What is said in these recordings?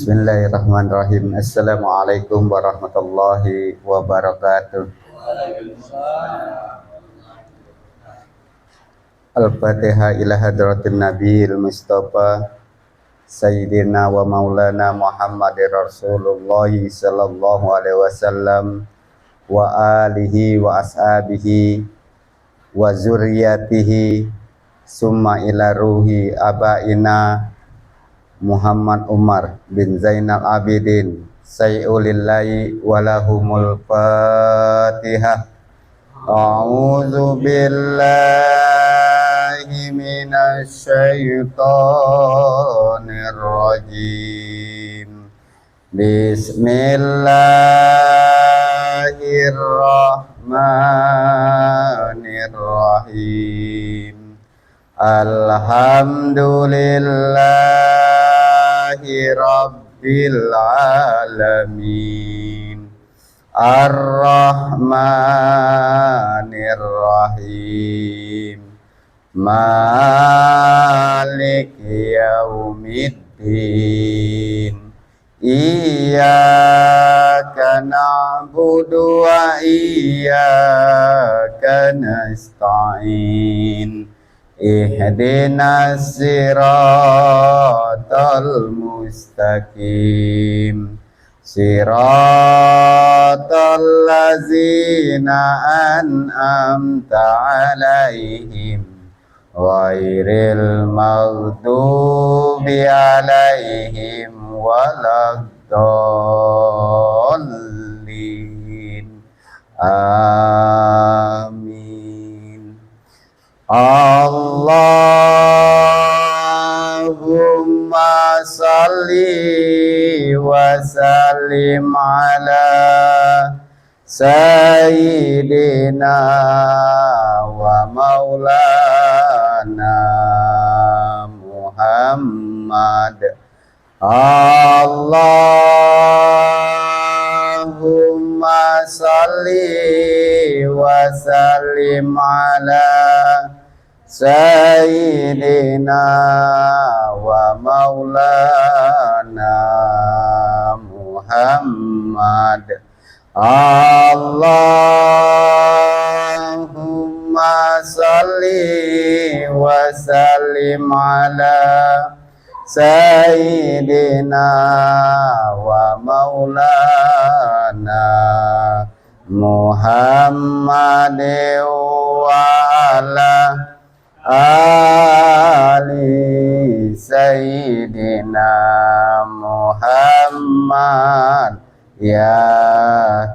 Bismillahirrahmanirrahim. Assalamualaikum warahmatullahi wabarakatuh. Al-Fatihah ila hadratin Nabiil Mustafa Sayyidina wa maulana Muhammadir Rasulullah sallallahu alaihi wasallam wa alihi wa ashabihi wa zurriyatihi summa ila ruhi abaina Muhammad Umar bin Zainal Abidin Sayyulillahi walahumul Fatihah. A'udzu billahi minasy syaithanir rajim. Bismillahirrahmanirrahim. Alhamdulillahi Rabbil Alamin. Ar-Rahmanir Rahim. Maliki Yaumiddin. Iyyaka na'budu wa iyyaka nasta'in. Ihdinas siratal mustaqim. Siratal ladzina an'amta 'alaihim ghairil maghdubi 'alaihim waladdallin. Amin. Allahumma salli wa sallim ala sayyidina wa maulana Muhammad. Allahumma salli wa sallim ala sayyidina wa maulana Muhammad. Allahumma salli wa sallim ala sayyidina wa maulana Muhammad wa ala ali sayyidina Muhammad ya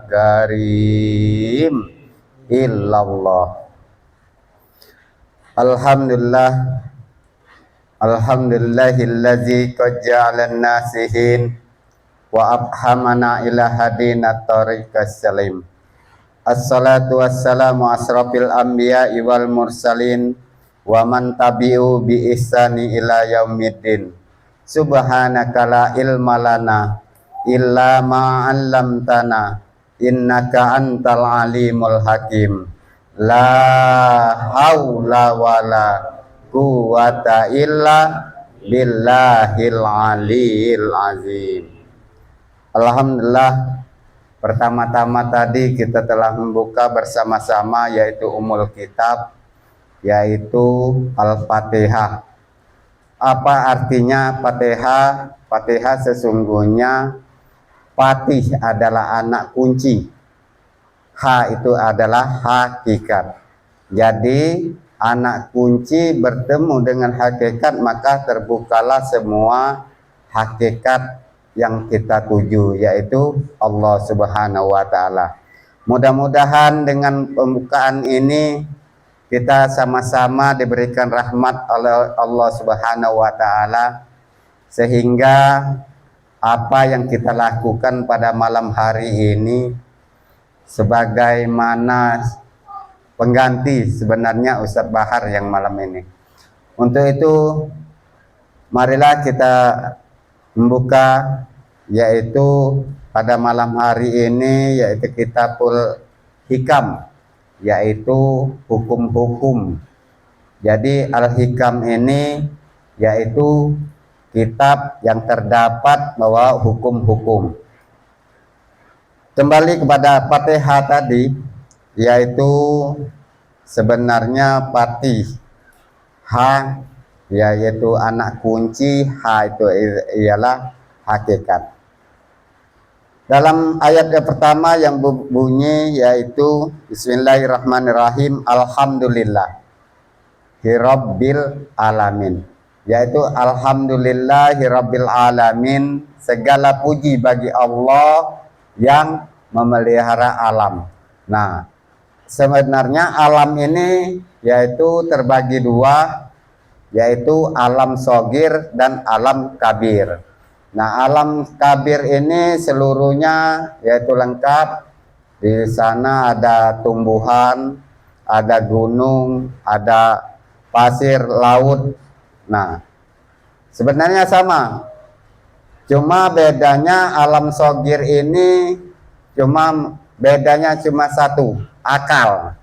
karim illallah. Alhamdulillah. Alhamdulillahillazi qad ja'alan nasihin wa abhamana ila hadina tariqas salim. Assalatu wassalamu asrafil anbiya'i wal mursalin wa man tabi'u bi ihsani ila yaumiddin. Subhanaka la ilma lana illa ma 'allamtana innaka antal alimul hakim. La haula wala quwwata illa billahil aliyil azim. Alhamdulillah, pertama-tama tadi kita telah membuka bersama-sama yaitu Ummul Kitab, yaitu Al-Fatihah. Apa artinya Fatihah? Fatihah sesungguhnya Fatih adalah anak kunci. Ha itu adalah hakikat. Jadi anak kunci bertemu dengan hakikat, maka terbukalah semua hakikat yang kita tuju, yaitu Allah Subhanahu wa Ta'ala. Mudah-mudahan dengan pembukaan ini kita sama-sama diberikan rahmat oleh Allah Subhanahu wa Ta'ala, sehingga apa yang kita lakukan pada malam hari ini sebagaimana pengganti sebenarnya Ustadz Bahar yang malam ini. Untuk itu marilah kita membuka yaitu pada malam hari ini yaitu Kitabul Hikam, yaitu hukum-hukum. Jadi Al-Hikam ini yaitu kitab yang terdapat bahwa hukum-hukum. Kembali kepada Fatihah tadi, yaitu sebenarnya Fatih, ha yaitu anak kunci, ha itu ialah hakikat. Dalam ayat yang pertama yang bunyi yaitu Bismillahirrahmanirrahim, Alhamdulillah Hirabbil alamin, yaitu Alhamdulillahirabbil alamin, segala puji bagi Allah yang memelihara alam. Nah, sebenarnya alam ini yaitu terbagi dua, yaitu alam sogir dan alam kabir. Nah, alam kabir ini seluruhnya yaitu lengkap. Di sana ada tumbuhan, ada gunung, ada pasir laut. Nah, sebenarnya sama. Cuma bedanya alam sogir ini bedanya cuma satu, akal.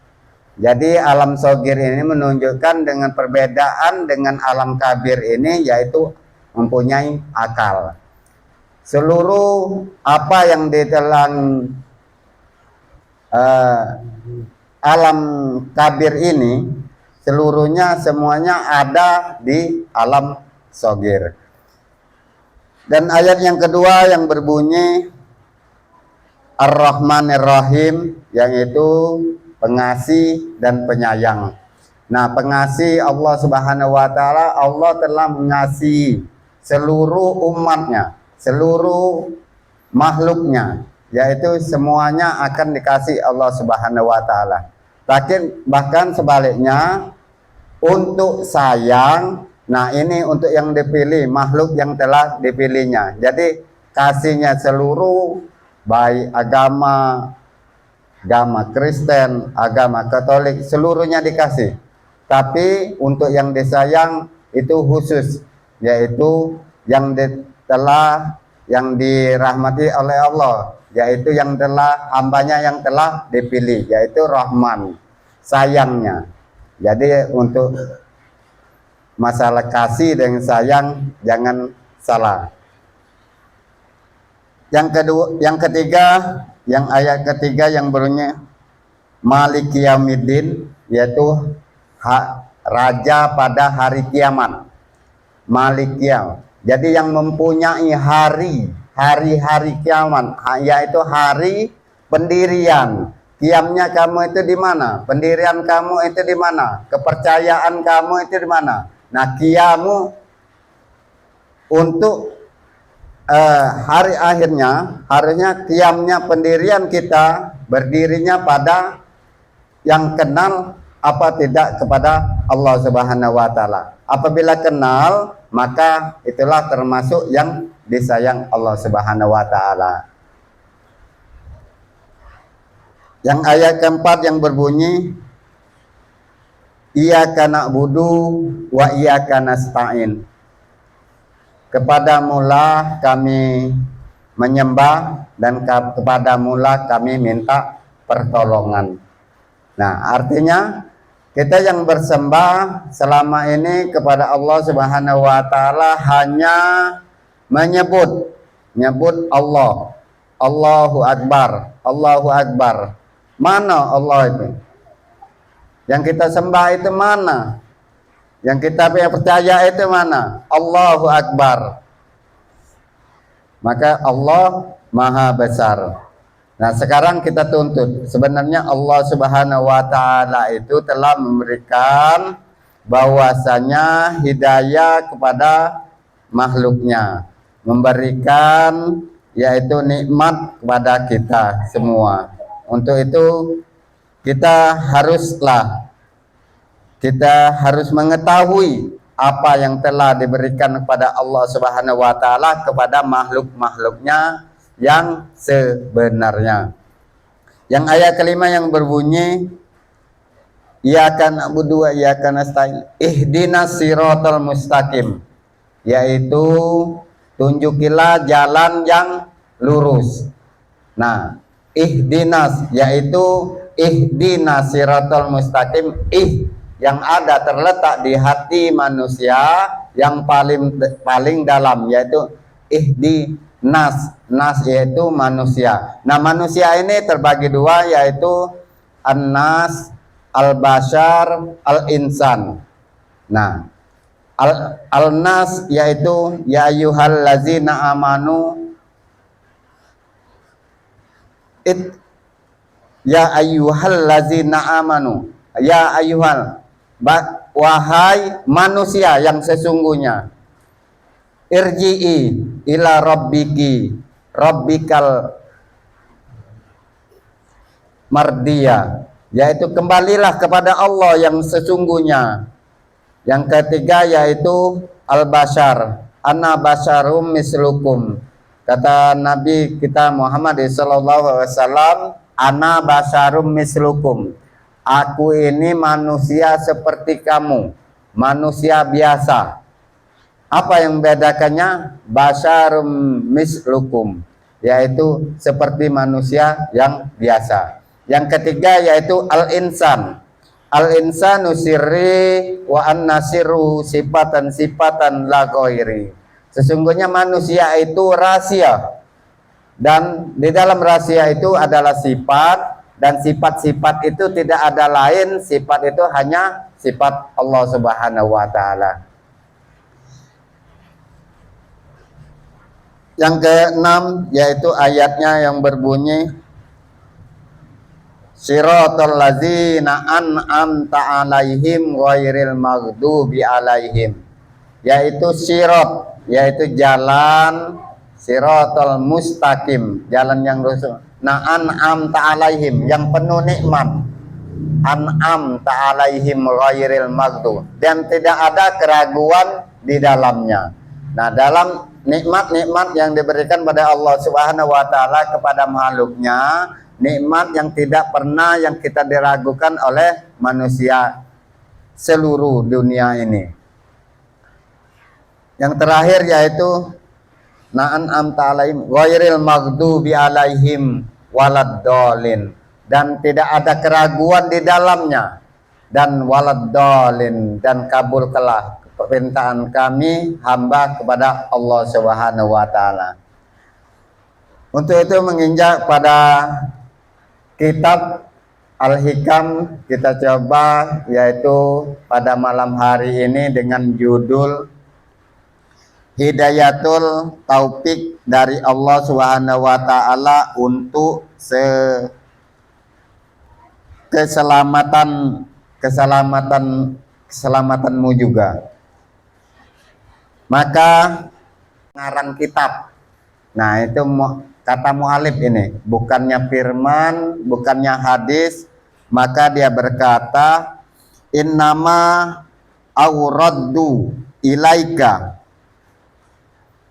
Jadi alam sogir ini menunjukkan dengan perbedaan dengan alam kabir ini, yaitu mempunyai akal. Seluruh apa yang di dalam alam kabir ini, seluruhnya semuanya ada di alam sogir. Dan ayat yang kedua yang berbunyi Ar-Rahmanir-Rahim, yang itu pengasih dan penyayang. Nah, pengasih Allah Subhanahu wa taala, Allah telah mengasihi seluruh umatnya, seluruh makhluknya, yaitu semuanya akan dikasih Allah Subhanahu wa taala. Bahkan sebaliknya, untuk sayang, nah ini untuk yang dipilih, makhluk yang telah dipilihnya. Jadi kasihnya seluruh, baik agama Kristen, agama Katolik, seluruhnya dikasih. Tapi untuk yang disayang itu khusus, yaitu yang yang dirahmati oleh Allah, yaitu yang telah hambanya yang telah dipilih, yaitu Rahman, sayangnya. Jadi untuk masalah kasih dan sayang jangan salah. Yang ketiga, yang ayat ketiga yang bunyi Maliki Yaumiddin, yaitu raja pada hari kiamat. Malik Yaum. Jadi yang mempunyai hari-hari kiamat, yaitu hari pendirian. Kiamnya kamu itu di mana? Pendirian kamu itu di mana? Kepercayaan kamu itu di mana? Nah, kiamu untuk hari akhirnya, harusnya kiamnya pendirian kita berdirinya pada yang kenal apa tidak kepada Allah Subhanahu wa taala. Apabila kenal, maka itulah termasuk yang disayang Allah Subhanahu wa taala. Yang ayat keempat yang berbunyi Iyyaka na'budu wa iyyaka nasta'in. Kepadamulah kami menyembah dan kepadamulah kami minta pertolongan. Nah, artinya kita yang bersembah selama ini kepada Allah Subhanahu wa taala hanya menyebut Allah. Allahu Akbar, Allahu Akbar. Mana Allah itu? Yang kita sembah itu mana? Yang kita percaya itu mana? Allahu Akbar. Maka Allah Maha Besar. Nah, sekarang kita tuntut. Sebenarnya Allah Subhanahu wa taala itu telah memberikan bahwasanya hidayah kepada makhluknya, memberikan yaitu nikmat kepada kita semua. Untuk itu kita harus mengetahui apa yang telah diberikan kepada Allah Subhanahu wa taala kepada makhluk-makhluknya yang sebenarnya. Yang ayat kelima yang berbunyi Iyyaka na'budu wa iyyaka nasta'in ihdinas siratal mustaqim, yaitu tunjukilah jalan yang lurus. Nah, ihdinas yaitu ihdinas siratal mustaqim, yang ada terletak di hati manusia yang paling dalam, yaitu nas yaitu manusia. Nah, manusia ini terbagi dua, yaitu an-nas, al-bashar, al-insan. Nah, al-nas yaitu ya ayyuhallazina amanu ya ayyuhallazina amanu, ya ayyuhal, wahai manusia yang sesungguhnya, irji'i ila rabbikal mardiya, yaitu kembalilah kepada Allah yang sesungguhnya. Yang ketiga yaitu al-bashar, ana basyarum mislukum. Kata Nabi kita Muhammad SAW, ana basyarum mislukum, aku ini manusia seperti kamu, manusia biasa. Apa yang membedakannya? Basyarum mislukum, yaitu seperti manusia yang biasa. Yang ketiga yaitu al-insan. Al-insanu sirri wa an-nasiru sifatan la ghairi. Sesungguhnya manusia itu rahasia, dan di dalam rahasia itu adalah sifat, dan sifat-sifat itu tidak ada lain, sifat itu hanya sifat Allah Subhanahu wa taala. Yang keenam yaitu ayatnya yang berbunyi Siratal ladzina an'amta 'alaihim ghairil maghdubi 'alaihim, yaitu sirat, yaitu jalan, siratal mustaqim, jalan yang lurus. Nah, an'amta 'alaihim, yang penuh nikmat, an'amta 'alaihim ghairil maghdub, dan tidak ada keraguan di dalamnya. Nah, dalam nikmat-nikmat yang diberikan pada Allah Subhanahu wa taala kepada makhluknya, nikmat yang tidak pernah yang kita diragukan oleh manusia seluruh dunia ini. Yang terakhir yaitu na'an amta alaihim ghairil maghdubi alaihim waladdallin, dan tidak ada keraguan di dalamnya, dan waladdallin, dan kabulkanlah permintaan kami hamba kepada Allah Subhanahu wa taala. Untuk itu menginjak pada kitab Al-Hikam kita coba, yaitu pada malam hari ini dengan judul Hidayatul Taufik dari Allah Subhanahu wa taala untuk keselamatanmu juga. Maka ngarang kitab. Nah, itu kata mu'alif ini, bukannya firman, bukannya hadis, maka dia berkata, innama awraddu ilaika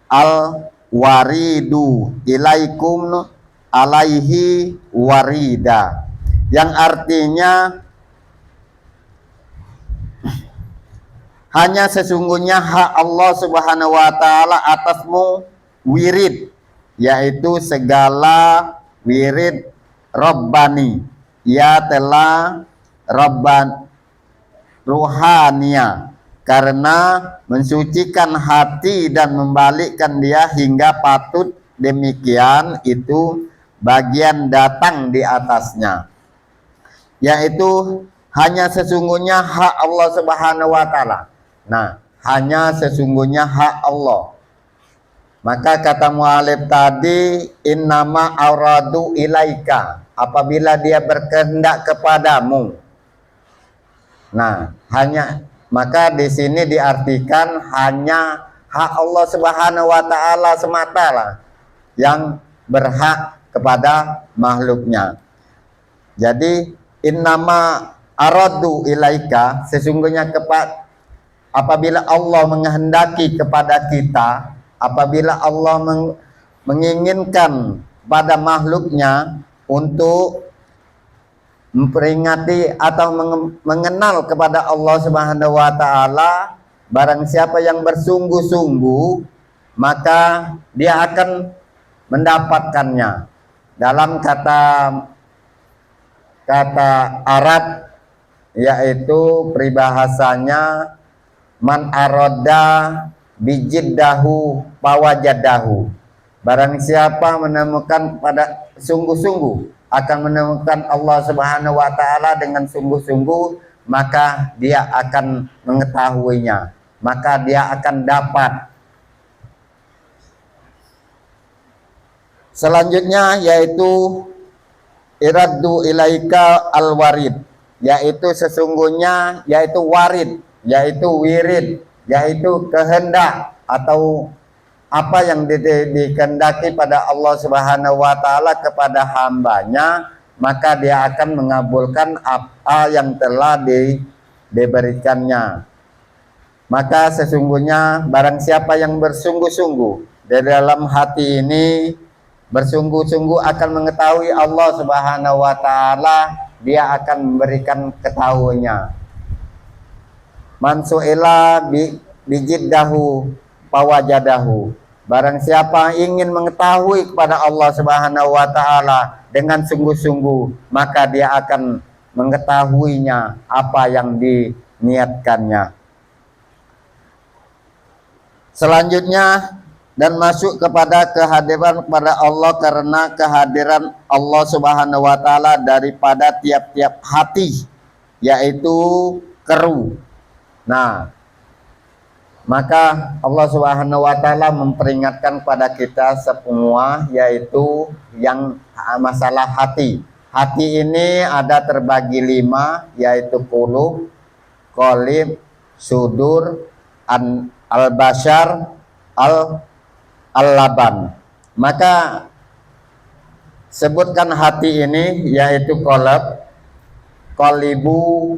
al waridu ilaikum alaihi warida, yang artinya hanya sesungguhnya hak Allah Subhanahu wa taala atasmu wirid, yaitu segala wirid Rabbani, ia telah Rabban ruhania, karena mensucikan hati dan membalikkan dia hingga patut demikian, itu bagian datang di atasnya, yaitu hanya sesungguhnya hak Allah Subhanahu wa taala. Nah, hanya sesungguhnya hak Allah. Maka kata mu'alif tadi, innama auradu ilaika, apabila dia berkehendak kepadamu. Nah, hanya, maka di sini diartikan hanya hak Allah Subhanahu wa taala semata lah yang berhak kepada makhluknya. Jadi innama aradu ilaika, sesungguhnya apabila Allah menghendaki kepada kita, apabila Allah menginginkan pada makhluknya untuk memperingati atau mengenal kepada Allah Subhanahu wa taala, barang siapa yang bersungguh-sungguh maka dia akan mendapatkannya. Dalam kata Arab yaitu peribahasanya man aroda bijiddahu pawajadahu. Barang siapa menemukan pada sungguh-sungguh akan menemukan Allah Subhanahu wa taala dengan sungguh-sungguh, maka dia akan mengetahuinya, maka dia akan dapat. Selanjutnya yaitu iraddu ilaika al-warid, yaitu sesungguhnya, yaitu warid, yaitu wirid, yaitu kehendak atau apa yang dikehendaki pada Allah Subhanahu wa taala kepada hambanya, maka dia akan mengabulkan apa yang telah diberikannya. Maka sesungguhnya barang siapa yang bersungguh-sungguh di dalam hati ini, bersungguh-sungguh akan mengetahui Allah Subhanahu wa taala, dia akan memberikan ketahuannya. Man su'ila bijiddahu pawajadahu. Barang siapa ingin mengetahui kepada Allah Subhanahu wa taala dengan sungguh-sungguh, maka dia akan mengetahuinya apa yang diniatkannya. Selanjutnya, dan masuk kepada kehadiran kepada Allah, karena kehadiran Allah Subhanahu wa taala daripada tiap-tiap hati, yaitu keru. Nah, maka Allah Subhanahu wa taala memperingatkan kepada kita semua, yaitu yang masalah hati. Hati ini ada terbagi 5, yaitu qulub, qalib, sudur, al-bashar, al-laban. Maka sebutkan hati ini, yaitu qalb, qalibu,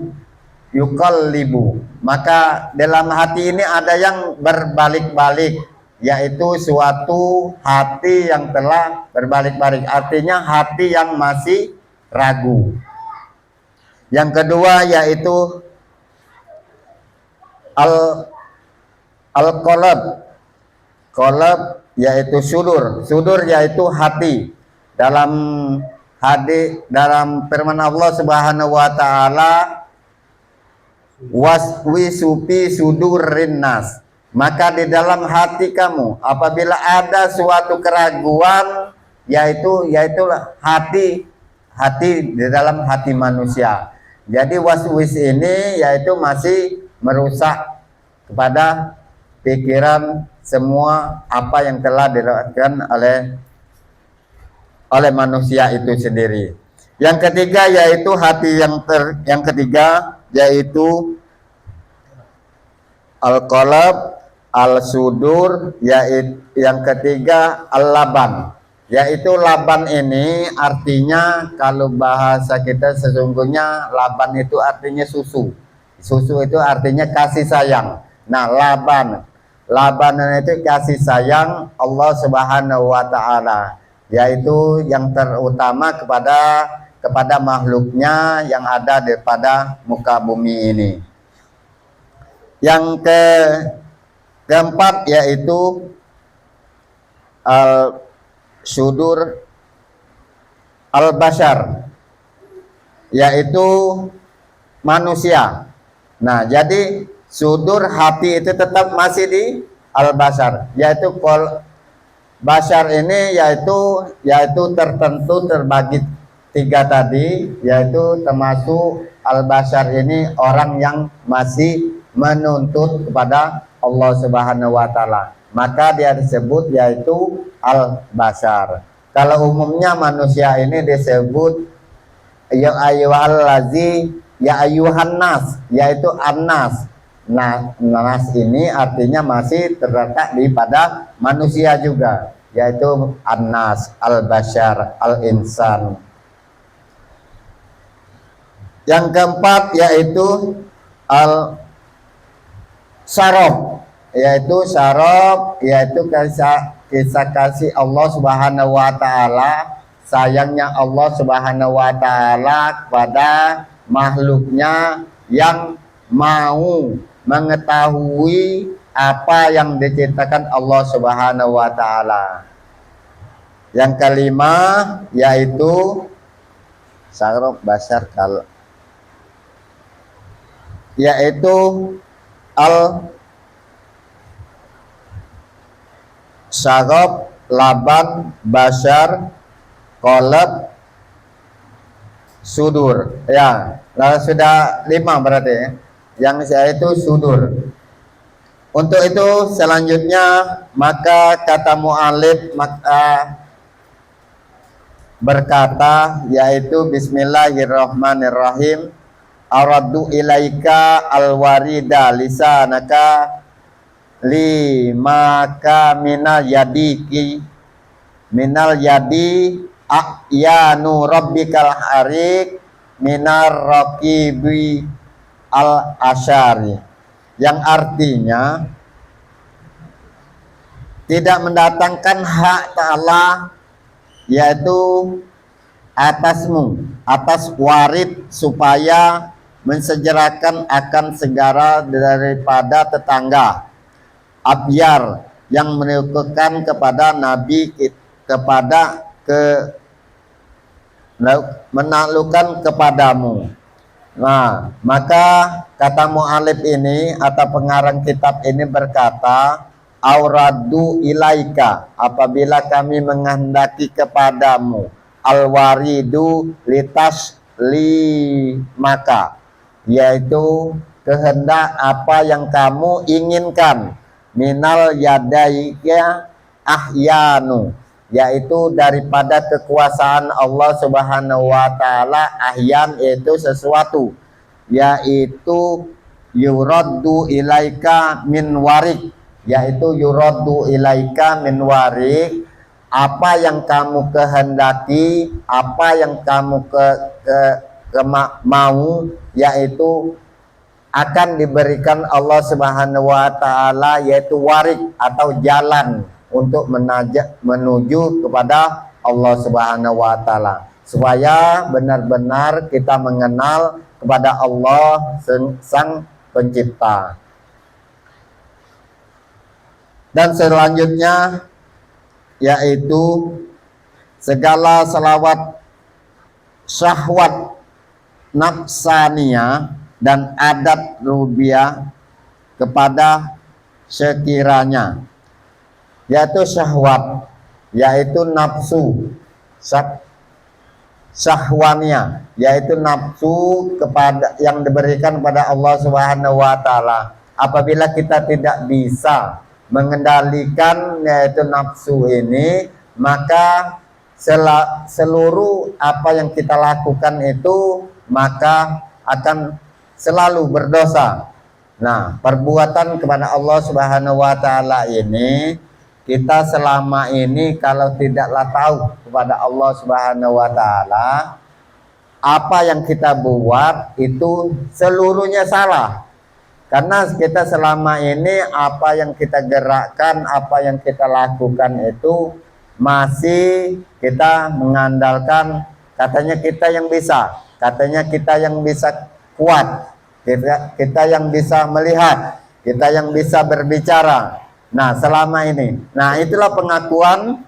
yuqallibu. Maka dalam hati ini ada yang berbalik-balik, yaitu suatu hati yang telah berbalik-balik, artinya hati yang masih ragu. Yang kedua yaitu al-qalb. Qalb yaitu sudur. Sudur yaitu hati. Dalam firman Allah Subhanahu wa taala, waswisupi sudurin nas. Maka di dalam hati kamu apabila ada suatu keraguan, yaitulah hati di dalam hati manusia. Jadi waswis ini yaitu masih merusak kepada pikiran semua apa yang telah dilakukan oleh manusia itu sendiri. Yang ketiga yaitu hati yang ketiga yaitu al-qalb, al-sudur, yaitu yang ketiga al-laban. Yaitu laban ini artinya, kalau bahasa kita sesungguhnya laban itu artinya susu. Susu itu artinya kasih sayang. Nah, laban itu kasih sayang Allah Subhanahu wa taala, yaitu yang terutama kepada makhluknya yang ada daripada muka bumi ini. Yang keempat yaitu al-sudur al-bashar, yaitu manusia. Nah, jadi sudur hati itu tetap masih di al-bashar, yaitu bashar ini yaitu tertentu terbagi 3 tadi, yaitu termasuk al-bashar ini orang yang masih menuntut kepada Allah Subhanahu wa taala, maka dia disebut yaitu al-bashar. Kalau umumnya manusia ini disebut ya ayyuhallazi, ya ayyuhan nas, yaitu an-nas. Nah, nas ini artinya masih terletak di pada manusia juga, yaitu an-nas, al-bashar, al-insan. Yang keempat yaitu al-syarab, yaitu kisah kasih Allah Subhanahu wa taala, sayangnya Allah Subhanahu wa taala kepada makhluknya yang mau mengetahui apa yang diciptakan Allah Subhanahu wa taala. Yang kelima yaitu syarab, bashar, yaitu al syarab, laban, basar, qalb, sudur. Ya, lalu sudah 5 berarti ya. Yang saya itu sudur. Untuk itu selanjutnya maka kata mu'alif maka berkata yaitu bismillahirrahmanirrahim, aradu ilaika alwarida lisanaka maka minal yadiki minal yadi akyanu rabbikal harik minar raqibi al asyari, yang artinya tidak mendatangkan hak ta'ala yaitu atasmu, atas warid supaya mensegerakan akan segala daripada tetangga abyar yang menyukukan kepada Nabi kepada menaklukkan kepadamu. Nah, maka kata mu'alif ini atau pengarang kitab ini berkata, auradu ilaika, apabila kami menghendaki kepadamu, alwaridu litas li maka, yaitu kehendak apa yang kamu inginkan, minal yadaika ahyanu, yaitu daripada kekuasaan Allah Subhanahu wa taala, ahyan yaitu sesuatu, yaitu yuraddu ilaika min warik, yaitu yuraddu ilaika min warik, apa yang kamu kehendaki, apa yang kamu mau, yaitu akan diberikan Allah Subhanahu wa taala, yaitu warik atau jalan untuk menuju kepada Allah Subhanahu wa taala, supaya benar-benar kita mengenal kepada Allah Sang Pencipta. Dan selanjutnya yaitu segala selawat syahwat nafsaniyah dan adat rubiah kepada sekiranya, yaitu syahwat, yaitu nafsu, syahwaniyah, yaitu nafsu kepada yang diberikan kepada Allah Subhanahu wa taala. Apabila kita tidak bisa mengendalikan yaitu nafsu ini, maka seluruh apa yang kita lakukan itu maka akan selalu berdosa. Nah, perbuatan kepada Allah Subhanahu wa taala ini, kita selama ini kalau tidaklah tahu kepada Allah Subhanahu wa taala, apa yang kita buat itu seluruhnya salah. Karena kita selama ini apa yang kita gerakkan, apa yang kita lakukan itu masih kita mengandalkan katanya kita yang bisa, katanya kita yang bisa kuat, kita yang bisa melihat, kita yang bisa berbicara. Nah, selama ini, nah itulah pengakuan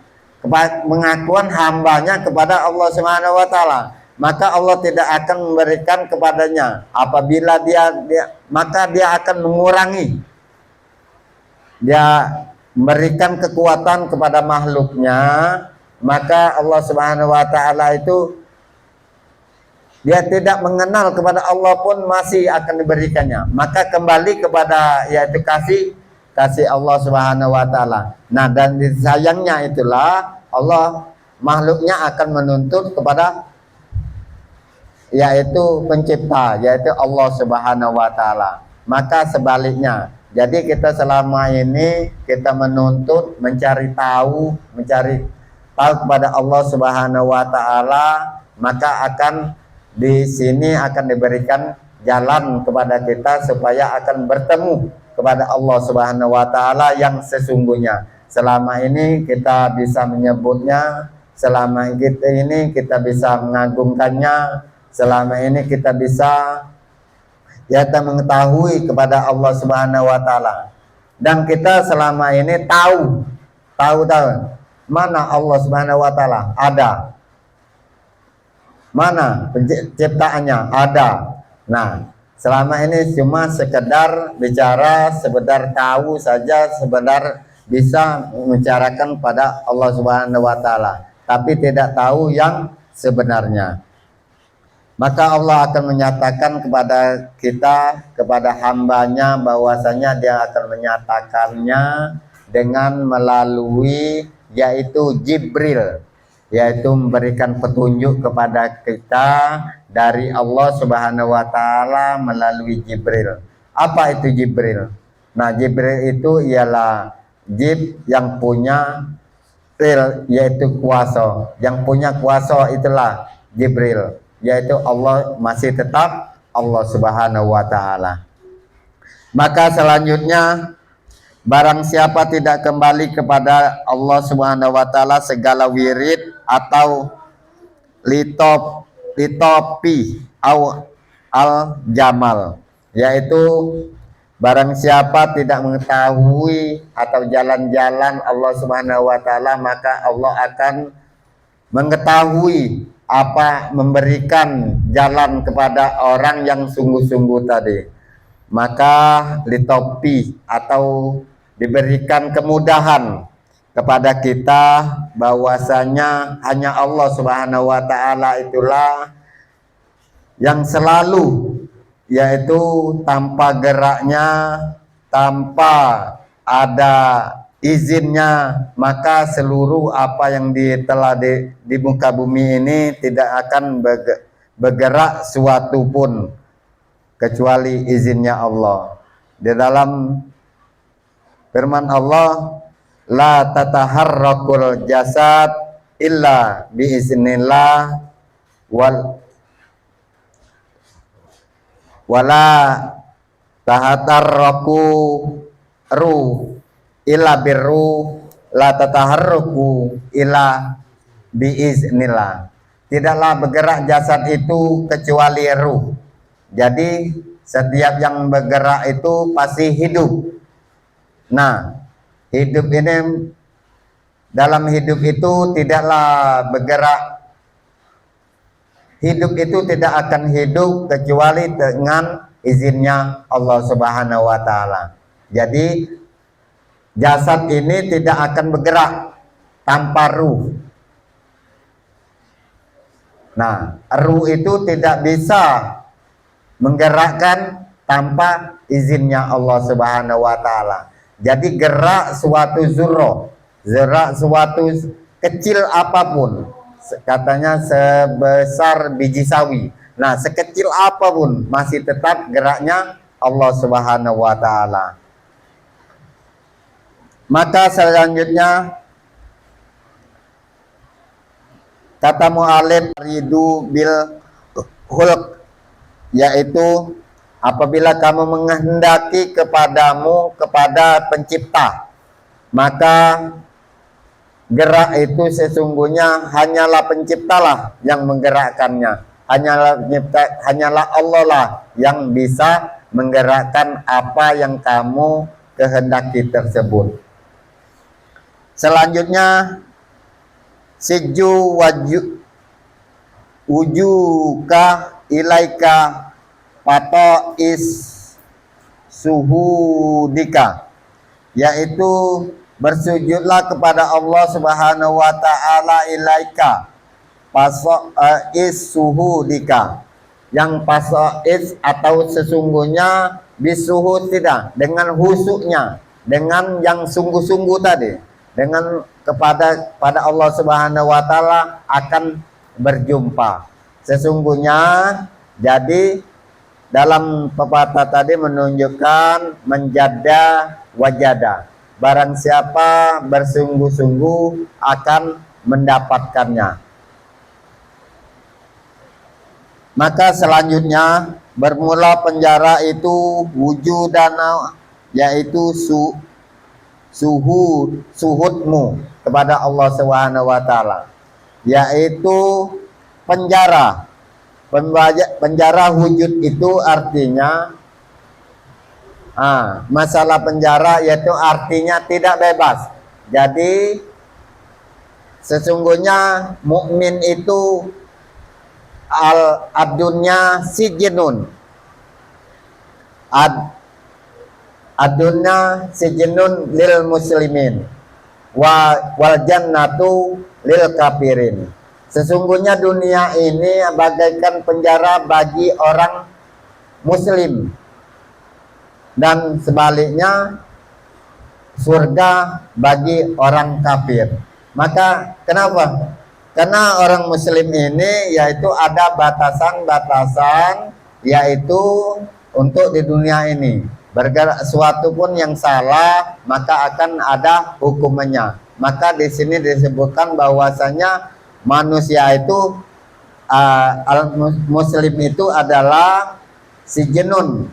hambanya kepada Allah Subhanahu wa taala. Maka Allah tidak akan memberikan kepadanya. Apabila maka dia akan mengurangi. Dia memberikan kekuatan kepada makhluknya, maka Allah Subhanahu wa taala itu dia tidak mengenal kepada Allah pun masih akan diberikannya. Maka kembali kepada yaitu kasih Allah Subhanahu wa taala. Nah, dan sayangnya itulah Allah makhluknya akan menuntut kepada yaitu pencipta, yaitu Allah Subhanahu wa taala. Maka sebaliknya, jadi kita selama ini kita menuntut mencari tahu kepada Allah Subhanahu wa taala, maka akan di sini akan diberikan jalan kepada kita supaya akan bertemu kepada Allah Subhanahu wa taala yang sesungguhnya. Selama ini kita bisa menyebutnya, selama ini kita bisa mengagungkannya, selama ini kita bisa mengetahui kepada Allah Subhanahu wa taala. Dan kita selama ini tahu mana Allah Subhanahu wa taala ada. Mana penciptaannya ada. Nah, Selama ini cuma sekedar bicara, sekedar tahu saja, sekedar bisa membicarakan pada Allah Subhanahu wa taala, tapi tidak tahu yang sebenarnya. Maka Allah akan menyatakan kepada kita, kepada hambanya, bahwasanya dia akan menyatakannya dengan melalui yaitu Jibril, yaitu memberikan petunjuk kepada kita dari Allah Subhanahu wa taala melalui Jibril. Apa itu Jibril? Nah, Jibril itu ialah Jib yang punya il, yaitu kuasa. Yang punya kuasa itulah Jibril, yaitu Allah, masih tetap Allah Subhanahu wa taala. Maka selanjutnya, barang siapa tidak kembali kepada Allah Subhanahu wa taala, segala wirid atau litopi al jamal, yaitu barang siapa tidak mengetahui atau jalan-jalan Allah Subhanahu wa taala, maka Allah akan mengetahui apa, memberikan jalan kepada orang yang sungguh-sungguh tadi. Maka litopi atau diberikan kemudahan kepada kita, bahwasanya hanya Allah Subhanahu wa taala itulah yang selalu, yaitu tanpa geraknya, tanpa ada izinnya, maka seluruh apa yang telah di muka bumi ini tidak akan bergerak suatu pun kecuali izinnya Allah. Di dalam firman Allah, la tataharrakul jasad illa biiznillah wala tahatarraku ruh illa birru la tataharraku illa biiznillah. Tidaklah bergerak jasad itu kecuali ruh. Jadi setiap yang bergerak itu pasti hidup. Nah, hidup ini, dalam hidup itu tidaklah bergerak. Hidup itu tidak akan hidup kecuali dengan izinnya Allah Subhanahu wa taala. Jadi jasad ini tidak akan bergerak tanpa ruh. Nah, ruh itu tidak bisa menggerakkan tanpa izinnya Allah Subhanahu wa taala. Jadi gerak suatu zurrah, gerak suatu kecil apapun, katanya sebesar biji sawi. Nah, sekecil apapun masih tetap geraknya Allah Subhanahu wa taala. Maka selanjutnya kata mu'alif ridu bil hulq, yaitu apabila kamu menghendaki kepadamu kepada pencipta, maka gerak itu sesungguhnya hanyalah penciptalah yang menggerakkannya. Hanyalah Allah lah yang bisa menggerakkan apa yang kamu kehendaki tersebut. Selanjutnya, siju wujuka ilaika pato is suhudika, yaitu bersujudlah kepada Allah Subhanahu wa taala ilaika paso is suhudika, yang paso is atau sesungguhnya, bisuhud tidak, dengan husuknya, dengan yang sungguh-sungguh tadi, dengan pada Allah Subhanahu wa taala akan berjumpa sesungguhnya. Jadi dalam pepatah tadi menunjukkan menjada wajada, barang siapa bersungguh-sungguh akan mendapatkannya. Maka selanjutnya, bermula penjara itu wujudana, yaitu suhudmu kepada Allah Subhanahu wa taala, yaitu penjara. Penjara wujud itu artinya masalah penjara, yaitu artinya tidak bebas. Jadi sesungguhnya mukmin itu al-abdunya sijinun, ad adunya sijnun lil muslimin wal jannatu lil kafirin. Sesungguhnya dunia ini bagaikan penjara bagi orang muslim, dan sebaliknya surga bagi orang kafir. Maka kenapa? Karena orang muslim ini yaitu ada batasan-batasan, yaitu untuk di dunia ini bergerak sesuatu pun yang salah maka akan ada hukumannya. Maka di sini disebutkan bahwasanya manusia itu muslim itu adalah sijnun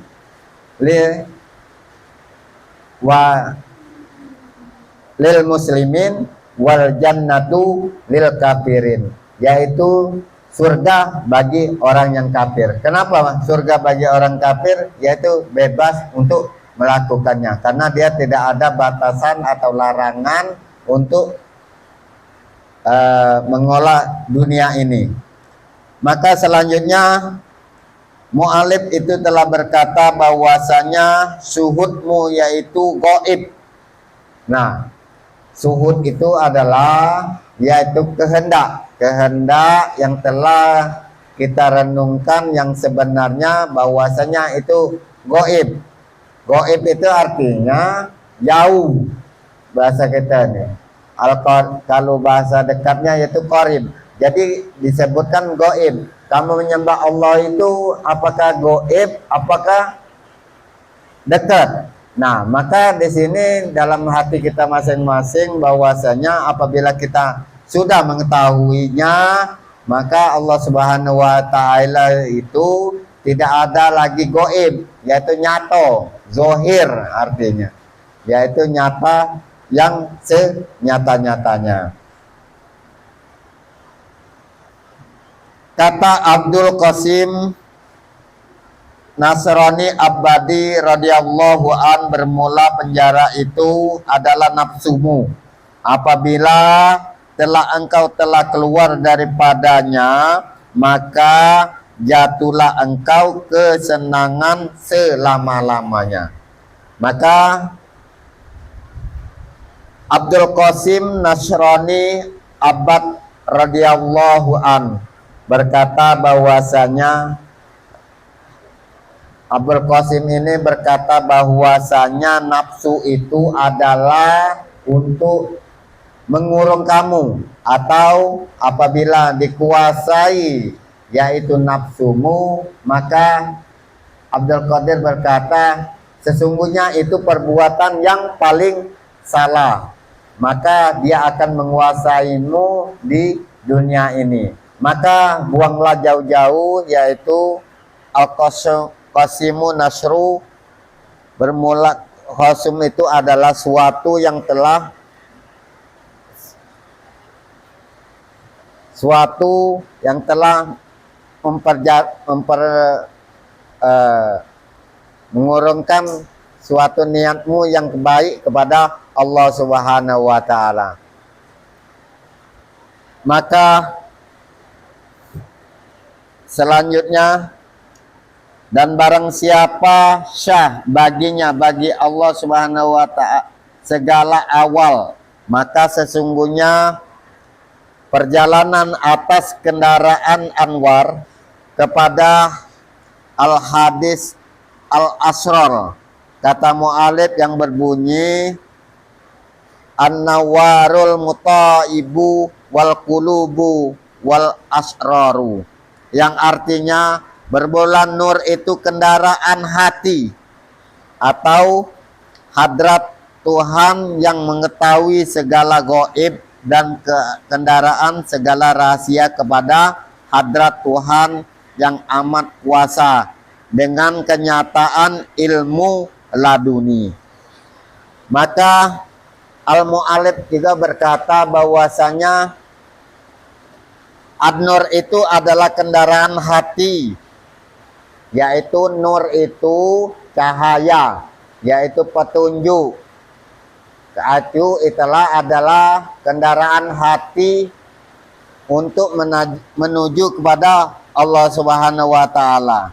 lil muslimin wal jannatu lil kafirin, yaitu surga bagi orang yang kafir. Kenapa surga bagi orang kafir? Yaitu bebas untuk melakukannya, karena dia tidak ada batasan atau larangan untuk mengolah dunia ini. Maka selanjutnya mu'alif itu telah berkata bahwasanya suhudmu yaitu gaib. Nah, suhud itu adalah yaitu kehendak yang telah kita renungkan, yang sebenarnya bahwasanya itu gaib. Gaib itu artinya jauh, bahasa kita nih. Kalau bahasa dekatnya yaitu qarib. Jadi disebutkan gaib. Kamu menyembah Allah itu apakah gaib, apakah dekat? Nah, maka di sini dalam hati kita masing-masing bahwasanya apabila kita sudah mengetahuinya, maka Allah Subhanahu wa taala itu tidak ada lagi gaib, yaitu nyata, zohir artinya, yaitu nyata yang senyata-nyatanya. Kata Abdul Qasim Nasrani Abadi radhiyallahu an, bermula penjara itu adalah nafsumu. Apabila engkau telah keluar daripadanya, maka jatuhlah engkau kesenangan selama-lamanya. Maka Abdul Qasim Nasrani Abad radhiyallahu an berkata bahwasanya Abdul Qasim ini berkata bahwasanya nafsu itu adalah untuk mengurung kamu, atau apabila dikuasai yaitu nafsumu, maka Abdul Qadir berkata sesungguhnya itu perbuatan yang paling salah, maka dia akan menguasaimu di dunia ini. Maka buanglah jauh-jauh, yaitu Al-Qasimu Nasru, bermula Qasim itu adalah suatu yang telah mengurungkan suatu niatmu yang baik kepada Allah Subhanahu wa taala. Maka selanjutnya, dan barang siapa syah baginya, bagi Allah Subhanahu wa taala segala awal, maka sesungguhnya perjalanan atas kendaraan anwar kepada al-hadis al-asrar. Kata mu'alif yang berbunyi an-nawarul mutaibu wal qulubu wal asraru, yang artinya berbulan nur itu kendaraan hati atau hadrat Tuhan yang mengetahui segala gaib, dan kendaraan segala rahasia kepada hadrat Tuhan yang amat kuasa dengan kenyataan ilmu laduni. Maka Al-Mu'alif juga berkata bahwasanya Ad-Nur itu adalah kendaraan hati, yaitu nur itu cahaya, yaitu petunjuk. Itulah adalah kendaraan hati untuk menuju kepada Allah Subhanahu wa taala.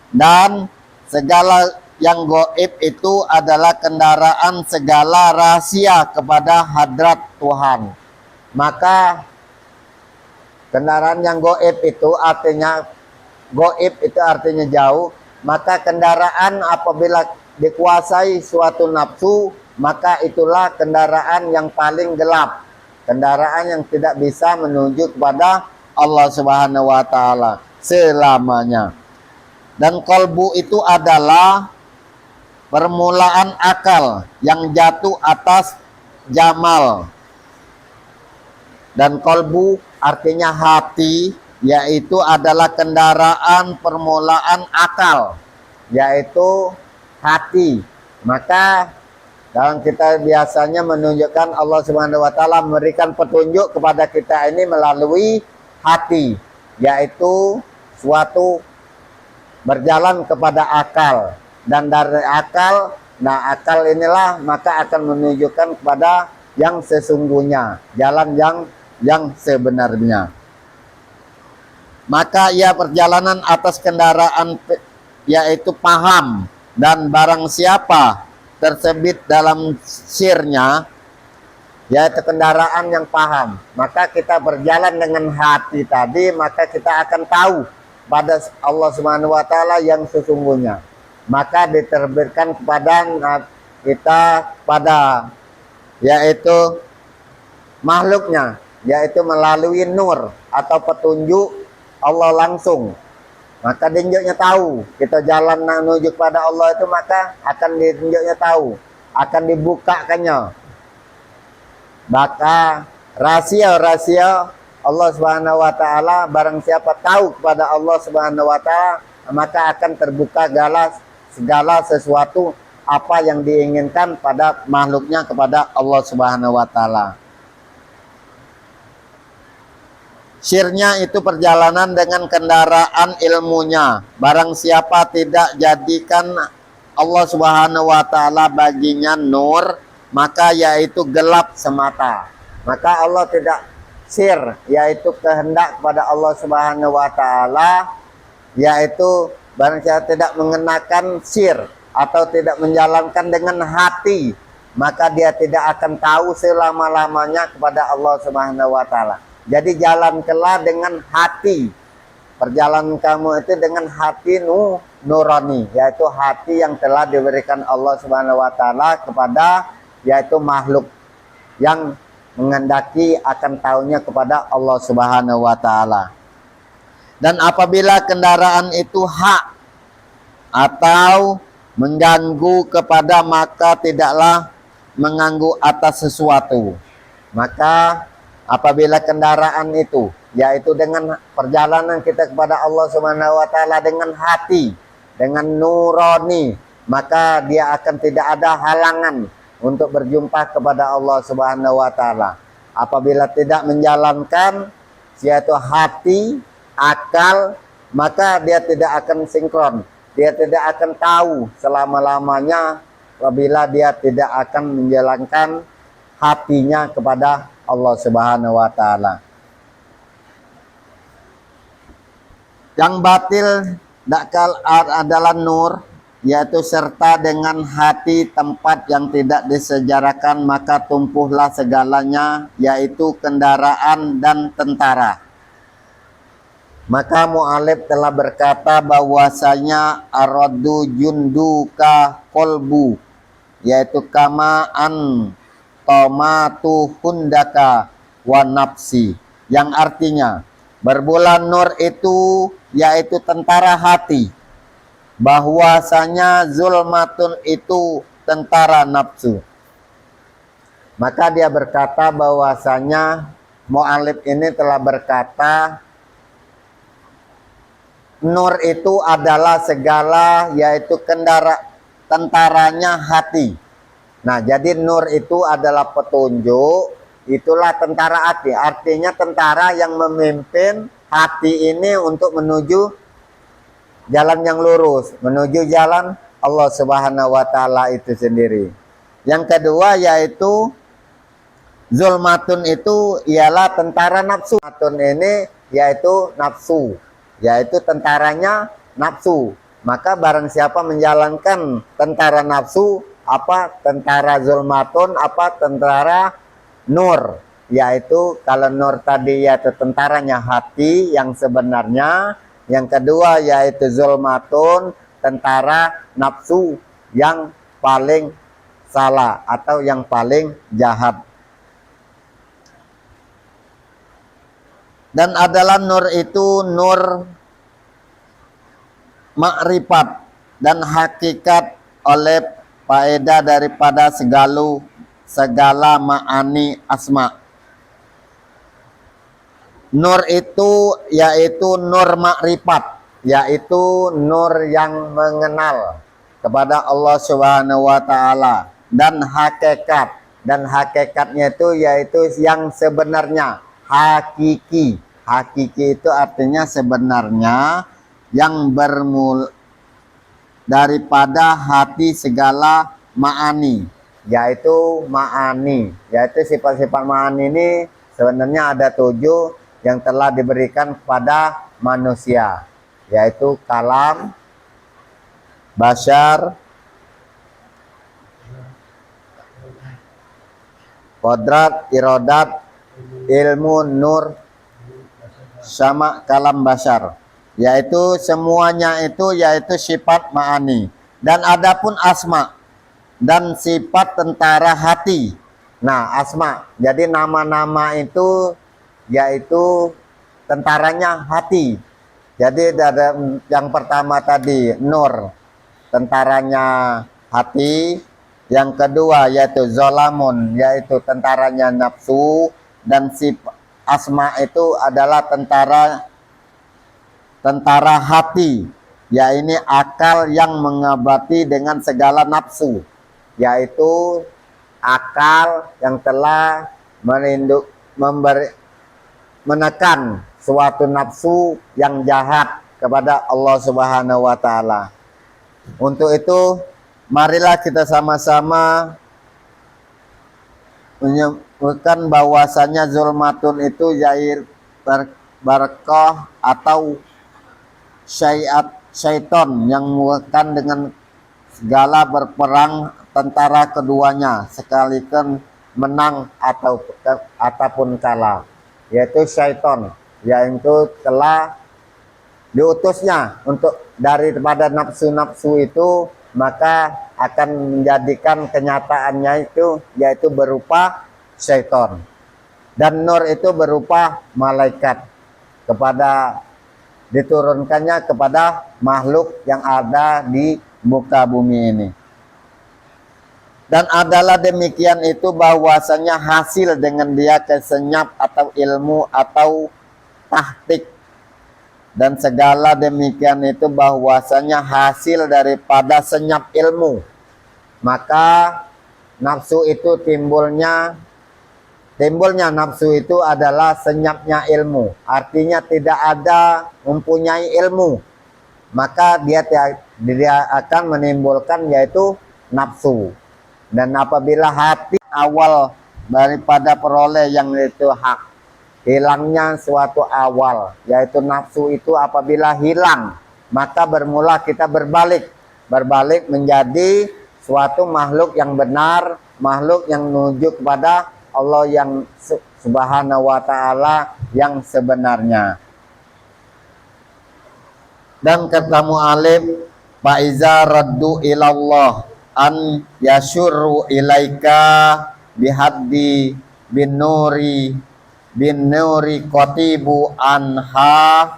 Dan segala yang goib itu adalah kendaraan segala rahasia kepada hadrat Tuhan. Maka kendaraan yang goib itu artinya jauh. Maka kendaraan apabila dikuasai suatu nafsu, maka itulah kendaraan yang paling gelap. Kendaraan yang tidak bisa menuju kepada Allah Subhanahu wa taala selamanya. Dan kolbu itu adalah permulaan akal yang jatuh atas jamal. Dan kolbu artinya hati, yaitu adalah kendaraan permulaan akal, yaitu hati. Maka dalam kita biasanya menunjukkan Allah Subhanahu wa taala memberikan petunjuk kepada kita ini melalui hati, yaitu suatu berjalan kepada akal. Dan dari akal, nah akal inilah maka akan menunjukkan kepada yang sesungguhnya, jalan yang sebenarnya. Maka ia perjalanan atas kendaraan yaitu paham, dan barang siapa tersebut dalam sirnya, yaitu kendaraan yang paham, maka kita berjalan dengan hati tadi, maka kita akan tahu pada Allah Subhanahu wa taala yang sesungguhnya. Maka diterbitkan kepada kita pada yaitu makhluknya, yaitu melalui nur atau petunjuk Allah langsung. Maka ditunjuknya tahu kita jalan menuju kepada Allah itu, maka akan ditunjuknya tahu, akan dibukakannya. Maka rahasia-rahasia Allah Subhanahu wa taala, barang siapa tahu kepada Allah Subhanahu wa taala, maka akan terbuka segala sesuatu apa yang diinginkan pada makhluknya kepada Allah Subhanahu wa taala. Sirnya itu perjalanan dengan kendaraan ilmunya. Barang siapa tidak jadikan Allah Subhanahu wa taala baginya nur, maka yaitu gelap semata. Maka Allah tidak sir, yaitu kehendak kepada Allah Subhanahu wa taala, yaitu barang siapa tidak mengenakan sir atau tidak menjalankan dengan hati, maka dia tidak akan tahu selama-lamanya kepada Allah Subhanahu wa taala. Jadi jalankanlah dengan hati. Perjalanan kamu itu dengan hati nurani, yaitu hati yang telah diberikan Allah Subhanahu wa taala kepada yaitu makhluk yang menghendaki akan tahunya kepada Allah Subhanahu wa taala. Dan apabila kendaraan itu hak atau mengganggu kepada, maka tidaklah mengganggu atas sesuatu. Maka apabila kendaraan itu, yaitu dengan perjalanan kita kepada Allah Subhanahu wa taala dengan hati, dengan nurani, maka dia akan tidak ada halangan untuk berjumpa kepada Allah Subhanahu wa taala. Apabila tidak menjalankan yaitu hati, akal, maka dia tidak akan sinkron, dia tidak akan tahu selama-lamanya apabila dia tidak akan menjalankan hatinya kepada Allah Subhanahu wa taala. Yang batil dakal adalah nur, yaitu serta dengan hati tempat yang tidak disejarakan, maka tumpuhlah segalanya, yaitu kendaraan dan tentara. Maka mu'alif telah berkata bahwasanya aradu junduka kolbu, yaitu kamaan tomatu hundaka wa nafsi, yang artinya berbulan nur itu yaitu tentara hati, bahwasanya zulmatun itu tentara nafsu. Maka dia berkata bahwasanya mu'alif ini telah berkata nur itu adalah segala, yaitu tentaranya hati. Nah, jadi nur itu adalah petunjuk, itulah tentara hati. Artinya tentara yang memimpin hati ini untuk menuju jalan yang lurus, menuju jalan Allah Subhanahu wa taala itu sendiri. Yang kedua yaitu zulmatun itu ialah tentara nafsu. Zulmatun ini yaitu nafsu, yaitu tentaranya nafsu. Maka barang siapa menjalankan tentara nafsu, apa tentara zulmatun, apa tentara nur, yaitu kalau nur tadi yaitu tentaranya hati yang sebenarnya, yang kedua yaitu zulmatun, tentara nafsu yang paling salah atau yang paling jahat. Dan adalah nur itu nur makrifat dan hakikat oleh faedah daripada segala ma'ani asma. Nur itu yaitu nur makrifat, yaitu nur yang mengenal kepada Allah Subhanahu wa taala, dan hakikatnya itu yaitu yang sebenarnya, hakiki. Hakiki itu artinya sebenarnya, yang bermula daripada hati segala ma'ani, yaitu ma'ani, yaitu sifat-sifat ma'ani ini sebenarnya ada 7 yang telah diberikan kepada manusia, yaitu kalam, basyar, kodrat, irodat, ilmu, nur, sama kalam, basyar, yaitu semuanya itu yaitu sifat ma'ani. Dan adapun asma dan sifat tentara hati. Nah, asma, jadi nama-nama itu yaitu tentaranya hati. Jadi ada yang pertama tadi nur, tentaranya hati. Yang kedua yaitu zolamun, yaitu tentaranya nafsu. Dan sifat asma itu adalah tentara hati, yaitu akal yang mengobati dengan segala nafsu, yaitu akal yang telah menekan suatu nafsu yang jahat kepada Allah Subhanahu wa taala. Untuk itu marilah kita sama-sama menyebutkan bahwasanya zulmatun itu yaitu barakah atau syaiton yang menggunakan dengan segala berperang tentara keduanya sekalikan menang ataupun kalah, yaitu syaiton, yaitu telah diutusnya untuk daripada nafsu-nafsu itu, maka akan menjadikan kenyataannya itu yaitu berupa syaiton. Dan nur itu berupa malaikat, diturunkannya kepada makhluk yang ada di muka bumi ini. Dan adalah demikian itu bahwasanya hasil dengan dia kesenyap atau ilmu atau tahtik, dan segala demikian itu bahwasanya hasil daripada senyap ilmu. Maka nafsu itu timbulnya nafsu itu adalah senyapnya ilmu. Artinya tidak ada mempunyai ilmu, maka dia akan menimbulkan yaitu nafsu. Dan apabila hati awal daripada peroleh yang itu hak, hilangnya suatu awal, yaitu nafsu itu apabila hilang, maka bermula kita berbalik menjadi suatu makhluk yang benar, makhluk yang menuju kepada Allah yang Subhanahu wa taala yang sebenarnya. Dan kata mu'alif, faiza raddu ilallah an yasyurru ilaika bihaddi bin nuri qatibu anha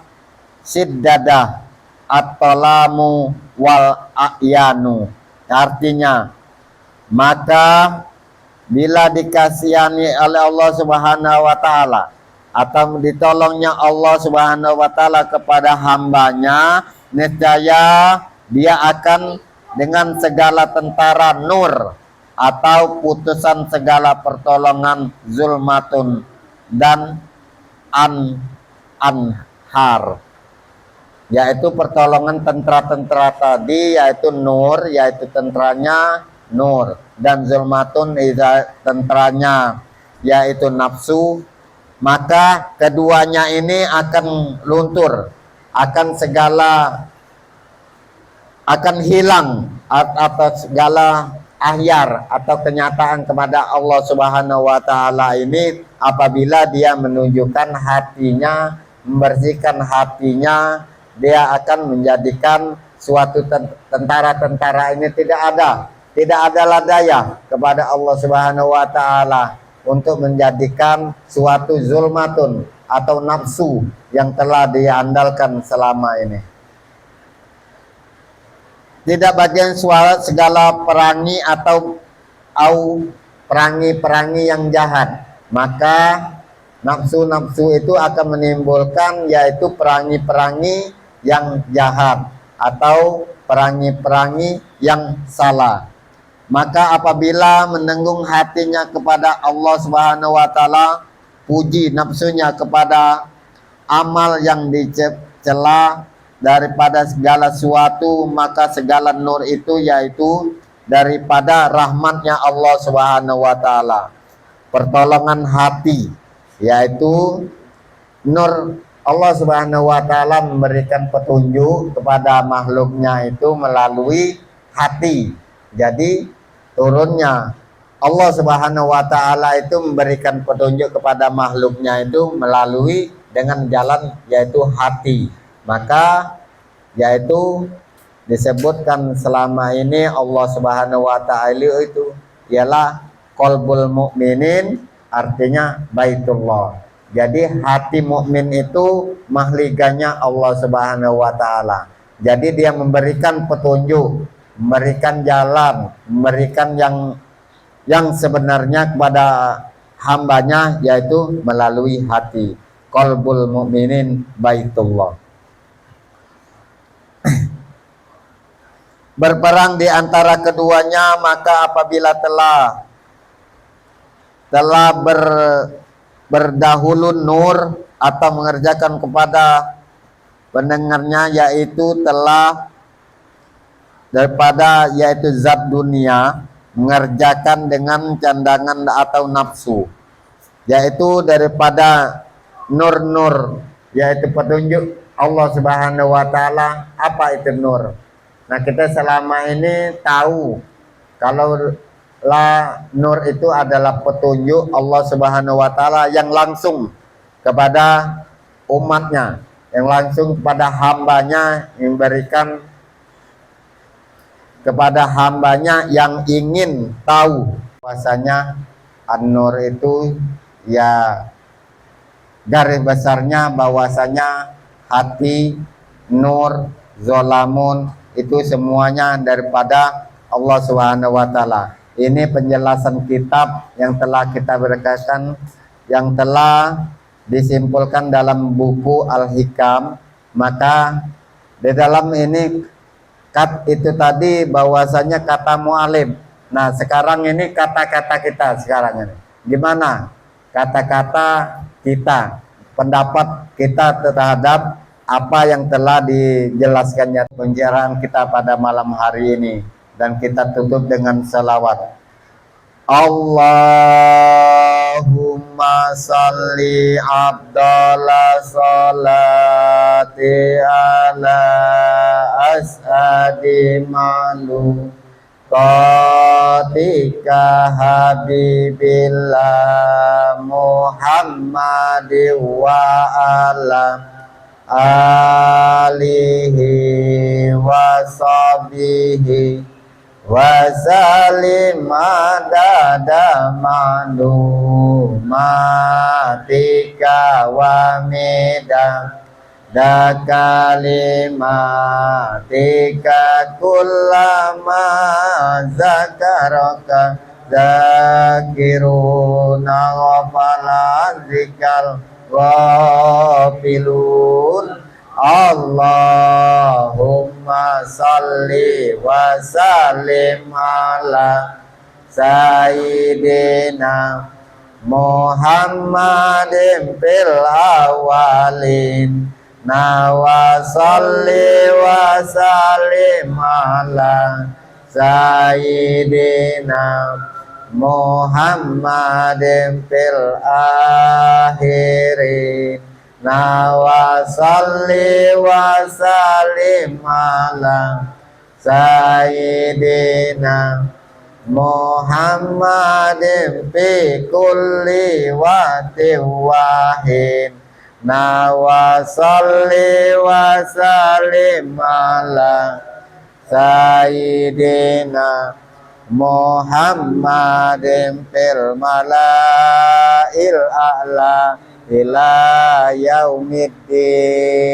siddadah at-talamu wal a'yanu. Artinya, maka bila dikasihani oleh Allah Subhanahu wa taala atau ditolongnya Allah Subhanahu wa taala kepada hambanya, niscaya dia akan dengan segala tentara nur atau putusan segala pertolongan zulmatun dan anhar, yaitu pertolongan tentara-tentara tadi, yaitu nur, yaitu tentaranya nur, dan zulmatun tentaranya yaitu nafsu. Maka keduanya ini akan luntur, akan segala akan hilang atas segala ahyar atau kenyataan kepada Allah Subhanahu wa taala ini apabila dia menunjukkan hatinya, membersihkan hatinya, dia akan menjadikan suatu tentara-tentara ini tidak ada ladaya kepada Allah Subhanahu wa taala untuk menjadikan suatu zulmatun atau nafsu yang telah diandalkan selama ini. Tidak bagian suara segala perangi atau perangi-perangi yang jahat, maka nafsu-nafsu itu akan menimbulkan yaitu perangi-perangi yang jahat atau perangi-perangi yang salah. Maka apabila menenggung hatinya kepada Allah Subhanahu wa taala, puji nafsunya kepada amal yang dicela daripada segala sesuatu, maka segala nur itu yaitu daripada rahmatnya Allah Subhanahu wa taala. Pertolongan hati yaitu nur Allah Subhanahu wa taala memberikan petunjuk kepada makhluknya itu melalui hati. Jadi turunnya Allah Subhanahu wa taala itu memberikan petunjuk kepada makhluknya itu melalui dengan jalan yaitu hati. Maka yaitu disebutkan selama ini Allah Subhanahu wa taala itu ialah qalbul mukminin, artinya baitullah. Jadi hati mukmin itu mahliganya Allah Subhanahu wa taala. Jadi dia memberikan petunjuk, memberikan jalan, memberikan yang sebenarnya kepada hambanya yaitu melalui hati. Qalbul mukminin baitullah. Berperang di antara keduanya, maka apabila telah berdahulu nur atau mengerjakan kepada pendengarnya yaitu telah daripada yaitu zat dunia, mengerjakan dengan candangan atau nafsu, yaitu daripada nur-nur yaitu petunjuk Allah Subhanahu wa taala. Apa itu nur? Nah, kita selama ini tahu kalau nur itu adalah petunjuk Allah Subhanahu wa taala yang langsung kepada umatnya, yang langsung kepada hambanya, yang memberikan kepada hambanya yang ingin tahu bahwasanya an-nur itu ya garis besarnya bahwasanya hati, nur, zolamun itu semuanya daripada Allah Subhanahu wa taala. Ini penjelasan kitab yang telah kita berikan, yang telah disimpulkan dalam buku Al-Hikam. Maka di dalam ini itu tadi bahwasanya kata mu'alim. Nah, sekarang ini kata-kata kita sekarang ini. Gimana kata-kata kita, pendapat kita terhadap apa yang telah dijelaskannya penjelasan kita pada malam hari ini, dan kita tutup dengan salawat. Allahumma salli abdalla salati ala as'adi malu qatika habibillah Muhammadi wa ala alihi wa sahbihi wa salim adada malumatika wa midada kalimatika kullama zakaraka zakiruna wa falazikal ghafilun. Allahumma salli wa sallim ala sayyidina Muhammadin fil awalin wa salli wa sallim ala sayyidina Muhammadin fil akhirin wa salli wa sallim ala Sayyidina Muhammadin fi kulli waqtin wahin wa salli wa sallim ala Sayyidina Muhammadin fil malail a'la ila yaumiddin.